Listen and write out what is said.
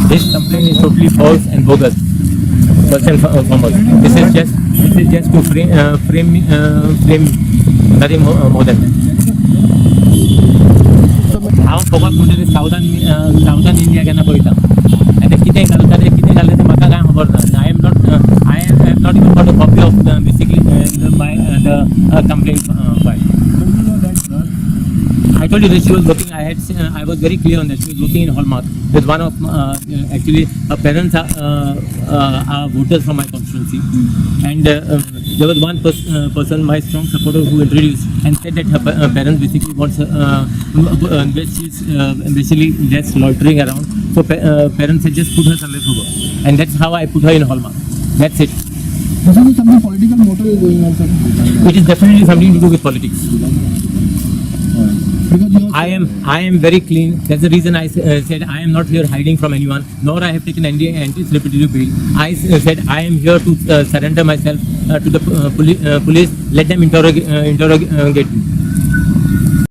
This complaint is totally false and bogus. First and foremost, this is just to frame me, nothing more than that. हांव फकत म्हणजे ते सावथान India केन्ना पळयता आनी ते कितें घालता ते म्हाका कांय खबर ना. I am not even got a copy of basically my the complaint file. I told you that she was working. I was very clear on that. She was working in Hallmark with one of actually her parents are voters from my constituency, and there was one person, my strong supporter, who introduced and said that her parents basically wants she's basically just loitering around. So parents had just put her somewhere for work, and that's how I put her in Hallmark. That's it. This is something political motive is going on, sir. It is definitely something to do with politics. I am very clean. That's the reason I said I am not here hiding from anyone, nor I have taken any anti-celebrity bail. I said I am here to surrender myself to the police. Let them interrogate me.